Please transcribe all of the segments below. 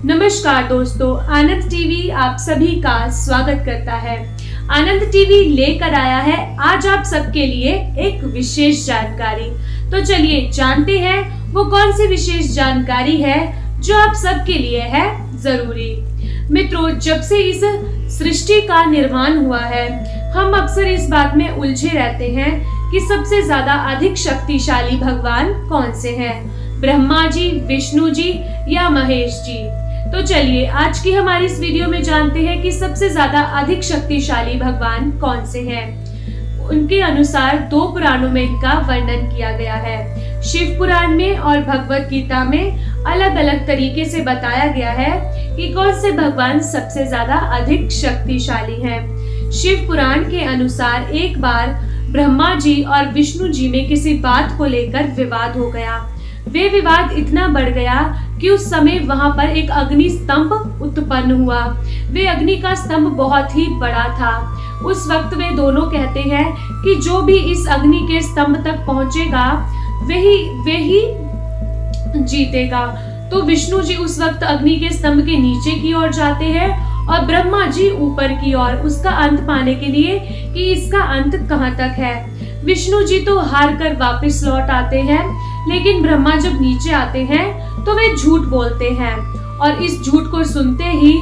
नमस्कार दोस्तों, आनंद टीवी आप सभी का स्वागत करता है। आनंद टीवी लेकर आया है आज आप सबके लिए एक विशेष जानकारी। तो चलिए जानते हैं वो कौन सी विशेष जानकारी है जो आप सबके लिए है जरूरी। मित्रों, जब से इस सृष्टि का निर्माण हुआ है, हम अक्सर इस बात में उलझे रहते हैं कि सबसे ज्यादा अधिक शक्तिशाली भगवान कौन से हैं, ब्रह्मा जी, विष्णु जी या महेश जी। तो चलिए आज की हमारी इस वीडियो में जानते हैं कि सबसे ज्यादा अधिक शक्तिशाली भगवान कौन से हैं। उनके अनुसार दो पुराणों में इनका वर्णन किया गया है। शिव पुराण में और भगवत गीता में अलग अलग तरीके से बताया गया है कि कौन से भगवान सबसे ज्यादा अधिक शक्तिशाली हैं। शिव पुराण के अनुसार एक बार ब्रह्मा जी और विष्णु जी में किसी बात को लेकर विवाद हो गया। वे विवाद इतना बढ़ गया कि उस समय वहां पर एक अग्नि स्तंभ उत्पन्न हुआ। वे अग्नि का स्तंभ बहुत ही बड़ा था। उस वक्त वे दोनों कहते हैं कि जो भी इस अग्नि के स्तंभ तक पहुंचेगा वे ही जीतेगा। तो विष्णु जी उस वक्त अग्नि के स्तंभ के नीचे की ओर जाते हैं और ब्रह्मा जी ऊपर की ओर, उसका अंत पाने के लिए कि इसका अंत कहाँ तक है। विष्णु जी तो हार कर वापस लौट आते हैं, लेकिन ब्रह्मा जब नीचे आते हैं तो वे झूठ बोलते हैं और इस झूठ को सुनते ही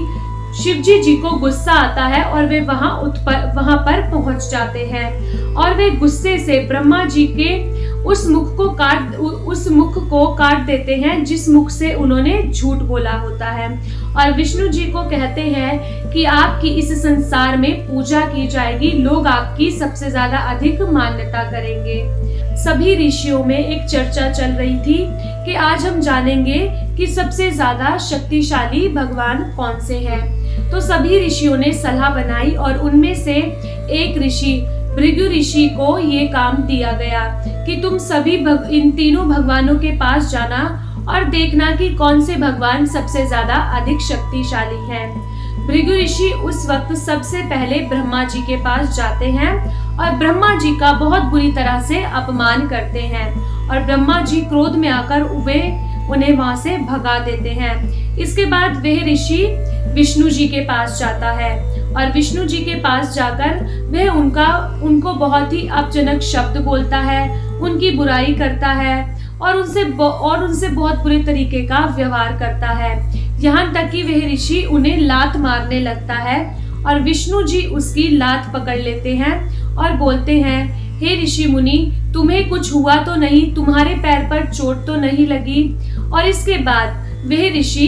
शिवजी जी को गुस्सा आता है और वे वहां पर पहुंच जाते हैं और वे गुस्से से ब्रह्मा जी के उस मुख को काट देते हैं जिस मुख से उन्होंने झूठ बोला होता है। और विष्णु जी को कहते हैं कि आपकी इस संसार में पूजा की जाएगी, लोग आपकी सबसे ज्यादा अधिक मान्यता करेंगे। सभी ऋषियों में एक चर्चा चल रही थी कि आज हम जानेंगे कि सबसे ज्यादा शक्तिशाली भगवान कौन से हैं। तो सभी ऋषियों ने सलाह बनाई और उनमें से एक ऋषि भृगु ऋषि को ये काम दिया गया कि तुम सभी इन तीनों भगवानों के पास जाना और देखना कि कौन से भगवान सबसे ज्यादा अधिक शक्तिशाली हैं। भृगु ऋषि उस वक्त सबसे पहले ब्रह्मा जी के पास जाते हैं और ब्रह्मा जी का बहुत बुरी तरह से अपमान करते हैं और ब्रह्मा जी क्रोध में आकर उन्हें वहां से भगा देते हैं। इसके बाद वह ऋषि विष्णु जी के पास जाता है और विष्णु जी के पास जाकर वह उनको बहुत ही अपजनक शब्द बोलता है, उनकी बुराई करता है और उनसे बहुत बुरे तरीके का व्यवहार करता है। यहाँ तक कि वह ऋषि उन्हें लात मारने लगता है और विष्णु जी उसकी लात पकड़ लेते हैं और बोलते हैं, हे ऋषि मुनि, तुम्हें कुछ हुआ तो नहीं, तुम्हारे पैर पर चोट तो नहीं लगी। और इसके बाद वह ऋषि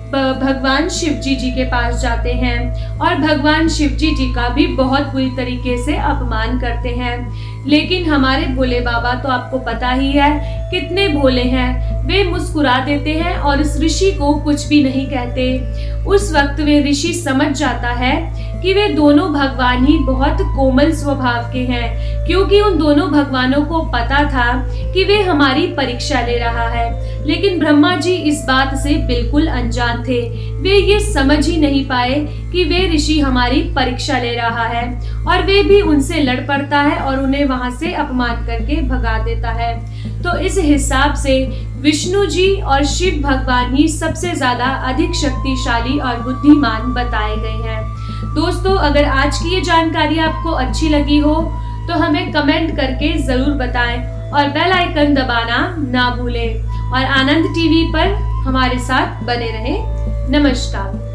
भगवान शिवजी जी के पास जाते हैं और भगवान शिवजी जी का भी बहुत बुरी तरीके से अपमान करते हैं। लेकिन हमारे भोले बाबा तो आपको पता ही है कितने भोले हैं, वे मुस्कुरा देते हैं और इस ऋषि को कुछ भी नहीं कहते। उस वक्त वे ऋषि समझ जाता है कि वे दोनों भगवान ही बहुत कोमल स्वभाव के हैं, क्योंकि उन दोनों भगवानों को पता था कि वे हमारी परीक्षा ले रहा है। लेकिन ब्रह्मा जी इस बात से बिल्कुल अनजान थे। वे ये समझ ही नहीं पाए कि वे ऋषि हमारी परीक्षा ले रहा है और वे भी उनसे लड़ पड़ता है और उन्हें वहां से अपमान करके भगा देता है। तो इस हिसाब से विष्णु जी और शिव भगवान ही सबसे ज्यादा अधिक शक्तिशाली और बुद्धिमान बताए गए हैं। दोस्तों, अगर आज की ये जानकारी आपको अच्छी लगी हो तो हमें कमेंट करके जरूर बताएं और बेल आइकन दबाना ना भूलें और आनंद टीवी पर हमारे साथ बने रहें। नमस्कार।